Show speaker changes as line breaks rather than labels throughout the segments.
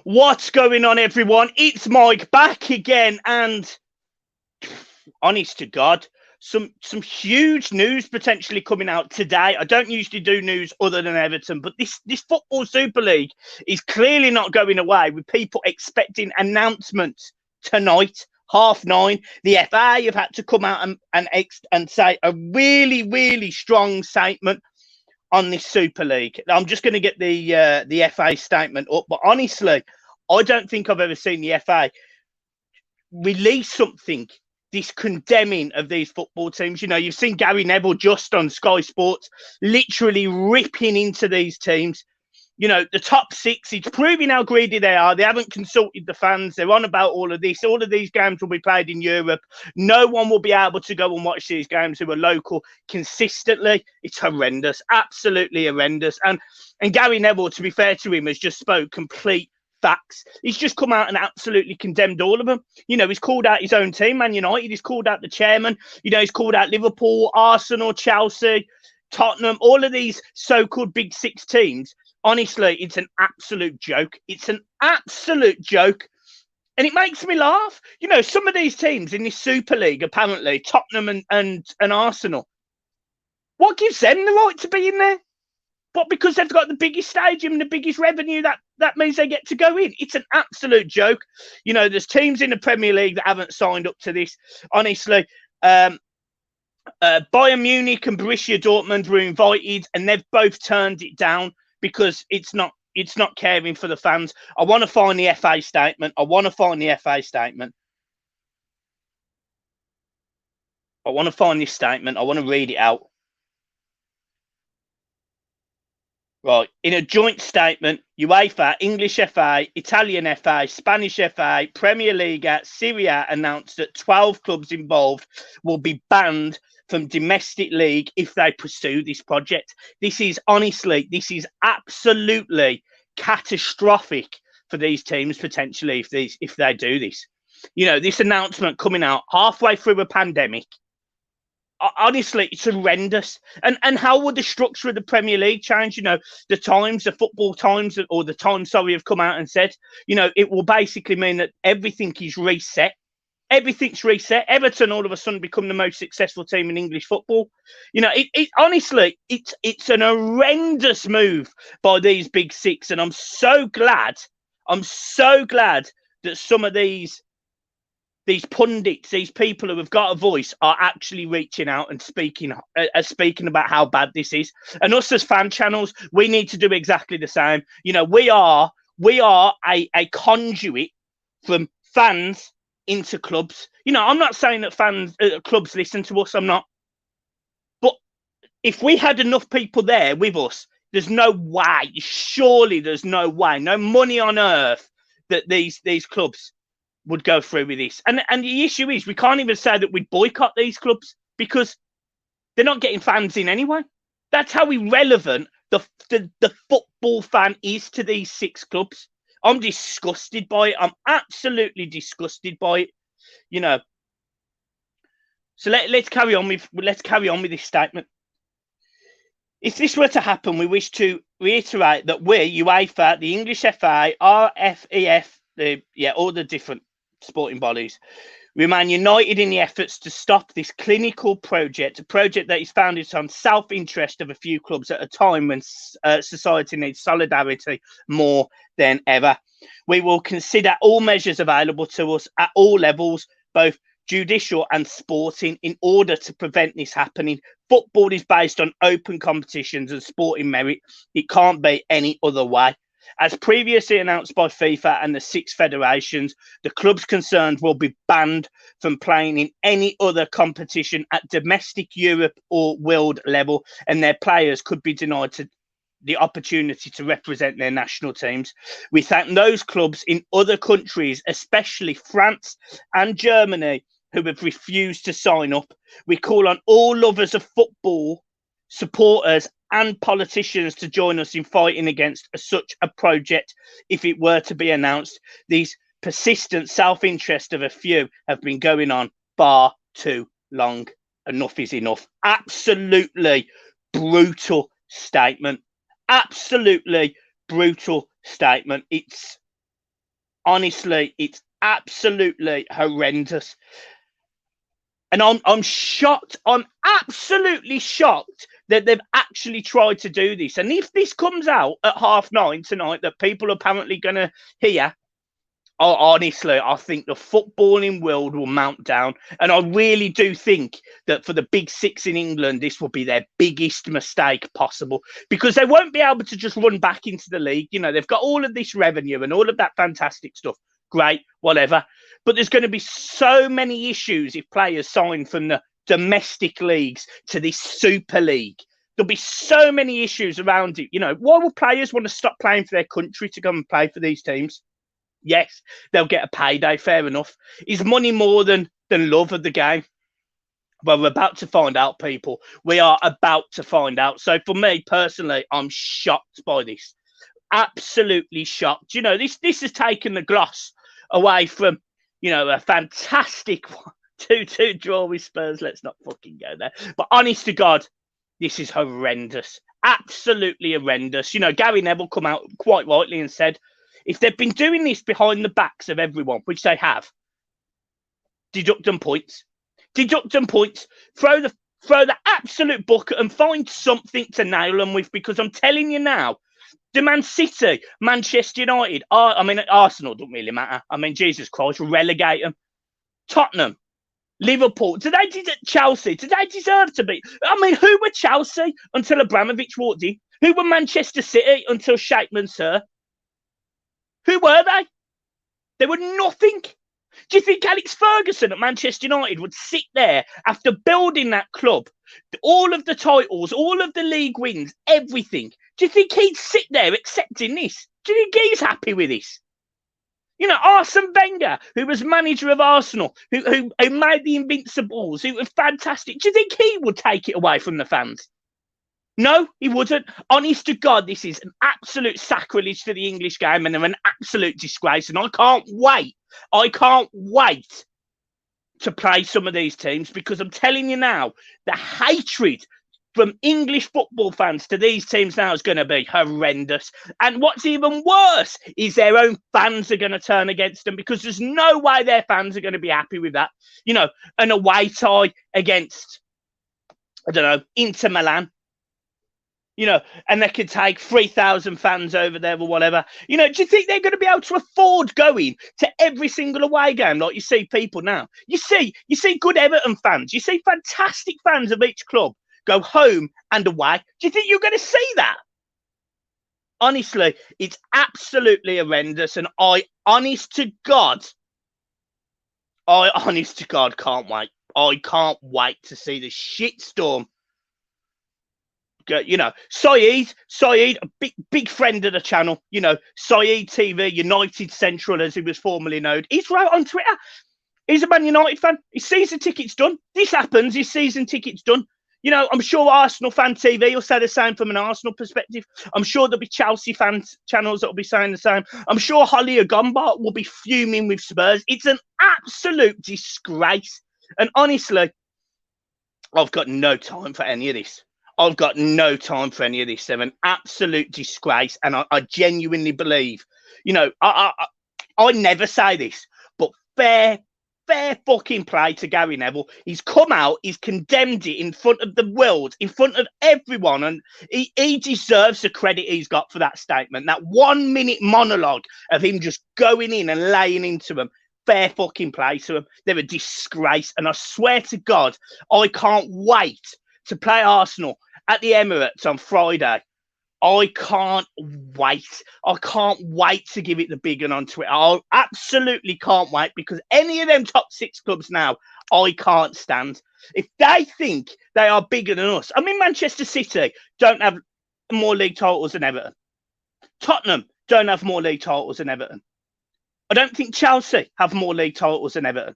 What's going on, everyone? It's Mike back again, and honest to God, some huge news potentially coming out today. I don't usually do news other than Everton, but this Football Super League is clearly not going away, with people expecting announcements tonight, 9:30. The FA have had to come out and say a really strong statement on this Super League. I'm just going to get the FA statement up, but honestly, I don't think I've ever seen the FA release something this condemning of these football teams. You know, you've seen Gary Neville just on Sky Sports literally ripping into these teams. You know, the top six, it's proving how greedy they are. They haven't consulted the fans. They're on about all of this. All of these games will be played in Europe. No one will be able to go and watch these games who are local consistently. It's horrendous, absolutely horrendous. And Gary Neville, to be fair to him, has just spoke complete facts. He's just come out and absolutely condemned all of them. You know, he's called out his own team, Man United. He's called out the chairman. You know, he's called out Liverpool, Arsenal, Chelsea, Tottenham, all of these so-called big six teams. Honestly, it's an absolute joke. It's an absolute joke. And it makes me laugh. You know, some of these teams in this Super League, apparently, Tottenham and Arsenal, what gives them the right to be in there? But because they've got the biggest stadium and the biggest revenue, that means they get to go in. It's an absolute joke. You know, there's teams in the Premier League that haven't signed up to this. Honestly, Bayern Munich and Borussia Dortmund were invited, and they've both turned it down because it's not caring for the fans. I want to find the FA statement. I want to find this statement. I want to read it out. Right. In a joint statement, UEFA, English FA, Italian FA, Spanish FA, Premier League, Serie A announced that 12 clubs involved will be banned from domestic league if they pursue this project. This is absolutely catastrophic for these teams potentially if they do this. You know, this announcement coming out halfway through a pandemic. Honestly, it's horrendous. And how would the structure of the Premier League change? You know, the Football Times, have come out and said, you know, it will basically mean that everything is reset. Everything's reset. Everton all of a sudden become the most successful team in English football. You know, honestly, it's an horrendous move by these big six. And I'm so glad that some of these pundits, these people who have got a voice, are actually reaching out and speaking about how bad this is. And us as fan channels, we need to do exactly the same. You know, we are a conduit from fans into clubs. You know, I'm not saying that clubs listen to us. I'm not. But if we had enough people there with us, there's no way. Surely there's no way, no money on earth that these clubs would go through with this. And the issue is, we can't even say that we'd boycott these clubs because they're not getting fans in anyway. That's how irrelevant the football fan is to these six clubs. I'm disgusted by it. I'm absolutely disgusted by it. You know. So let's carry on with this statement. If this were to happen, we wish to reiterate that we, UEFA, the English FA, RFEF, all the different sporting bodies, remain united in the efforts to stop this clinical project, a project that is founded on self-interest of a few clubs at a time when society needs solidarity more than ever. We will consider all measures available to us at all levels, both judicial and sporting, in order to prevent this happening. Football is based on open competitions and sporting merit. It can't be any other way. As previously announced by FIFA and the six federations, the clubs concerned will be banned from playing in any other competition at domestic, Europe or world level, and their players could be denied the opportunity to represent their national teams. We thank those clubs in other countries, especially France and Germany, who have refused to sign up. We call on all lovers of football, supporters and politicians to join us in fighting against such a project if it were to be announced. These persistent self-interest of a few have been going on far too long. Enough is enough. Absolutely brutal statement. Absolutely brutal statement. It's Honestly, it's absolutely horrendous. And I'm shocked. I'm absolutely shocked that they've actually tried to do this. And if this comes out at 9:30 tonight, that people are apparently going to hear, honestly, I think the footballing world will mount down. And I really do think that for the big six in England, this will be their biggest mistake possible, because they won't be able to just run back into the league. You know, they've got all of this revenue and all of that fantastic stuff. Great, whatever. But there's going to be so many issues if players sign from the domestic leagues to this Super League. There'll be so many issues around it. You know, why will players want to stop playing for their country to come and play for these teams? Yes, they'll get a payday, fair enough. Is money more than love of the game? Well, we're about to find out, people. We are about to find out. So for me personally, I'm shocked by this. Absolutely shocked. You know, this has taken the gloss away from, you know, a fantastic 2-2 draw with Spurs. Let's not fucking go there. But honest to God, this is horrendous. Absolutely horrendous. You know, Gary Neville come out quite rightly and said, if they've been doing this behind the backs of everyone, which they have, deduct them points. Deduct them points. Throw the absolute bucket and find something to nail them with, because I'm telling you now, the Man City, Manchester United, I mean, Arsenal don't really matter. I mean, Jesus Christ, relegate them. Tottenham, Liverpool, Chelsea, do they deserve to be? I mean, who were Chelsea until Abramovich walked in? Who were Manchester City until Sheikh Mansour? Who were they? They were nothing. Do you think Alex Ferguson at Manchester United would sit there after building that club, all of the titles, all of the league wins, everything? Do you think he'd sit there accepting this? Do you think he's happy with this? You know, Arsene Wenger, who was manager of Arsenal, who made the Invincibles, who was fantastic. Do you think he would take it away from the fans? No, he wouldn't. Honest to God, this is an absolute sacrilege to the English game, and they're an absolute disgrace. And I can't wait to play some of these teams, because I'm telling you now, the hatred from English football fans to these teams now is going to be horrendous. And what's even worse is their own fans are going to turn against them, because there's no way their fans are going to be happy with that. You know, an away tie against, I don't know, Inter Milan. You know, and they could take 3,000 fans over there or whatever. You know, do you think they're going to be able to afford going to every single away game like you see people now? You see good Everton fans. You see fantastic fans of each club go home and away. Do you think you're going to see that? Honestly, it's absolutely horrendous. And I honest to God can't wait. I can't wait to see the shitstorm. You know, Saeed, a big friend of the channel, you know, Saeed TV, United Central, as he was formerly known. He's right on Twitter. He's a Man United fan. His season ticket's done. This happens, his season ticket's done. You know, I'm sure Arsenal Fan TV will say the same from an Arsenal perspective. I'm sure there'll be Chelsea fan channels that will be saying the same. I'm sure Holly Agombart will be fuming with Spurs. It's an absolute disgrace. And honestly, I've got no time for any of this. I've got no time for any of this. They're an absolute disgrace. And I genuinely believe, you know, I never say this, but fair fucking play to Gary Neville. He's come out, he's condemned it in front of the world, in front of everyone. And he deserves the credit he's got for that statement. That 1 minute monologue of him just going in and laying into them. Fair fucking play to them. They're a disgrace. And I swear to God, I can't wait to play Arsenal at the Emirates on Friday. I can't wait. I can't wait to give it the big one on Twitter. I absolutely can't wait, because any of them top 6 clubs now, I can't stand. If they think they are bigger than us, I mean, Manchester City don't have more league titles than Everton. Tottenham don't have more league titles than Everton. I don't think Chelsea have more league titles than Everton.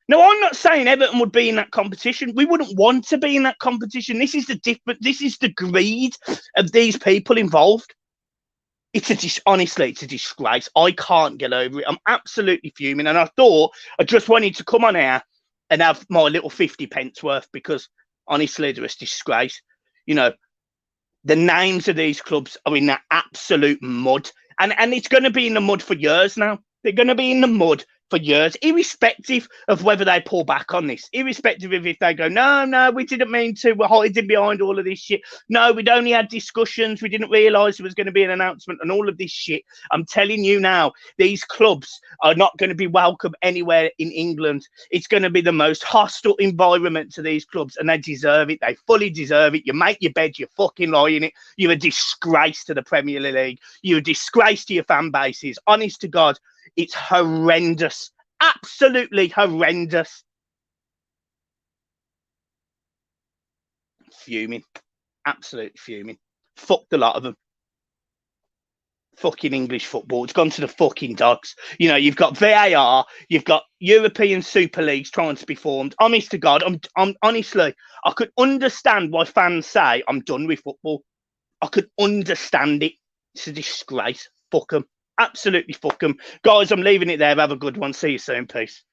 No, I'm not saying Everton would be in that competition. We wouldn't want to be in that competition. This is the different. This is the greed of these people involved. Honestly, it's a disgrace. I can't get over it. I'm absolutely fuming. And I thought I just wanted to come on here and have my little 50 pence worth, because honestly, they're a disgrace. You know, the names of these clubs are in that absolute mud. And it's going to be in the mud for years now. They're going to be in the mud for years, irrespective of whether they pull back on this, irrespective of if they go, no, we didn't mean to, we're hiding behind all of this shit. No, we'd only had discussions. We didn't realise there was going to be an announcement and all of this shit. I'm telling you now, these clubs are not going to be welcome anywhere in England. It's going to be the most hostile environment to these clubs, and they deserve it. They fully deserve it. You make your bed, you fucking lie in it. You're a disgrace to the Premier League. You're a disgrace to your fan bases. Honest to God, it's horrendous. Absolutely horrendous. Fuming. Absolutely fuming. Fuck the lot of them. Fucking English football. It's gone to the fucking dogs. You know, you've got VAR, you've got European Super Leagues trying to be formed. Honest to God, I'm honestly, I could understand why fans say I'm done with football. I could understand it. It's a disgrace. Fuck them. Absolutely fuck them. Guys, I'm leaving it there. Have a good one. See you soon. Peace.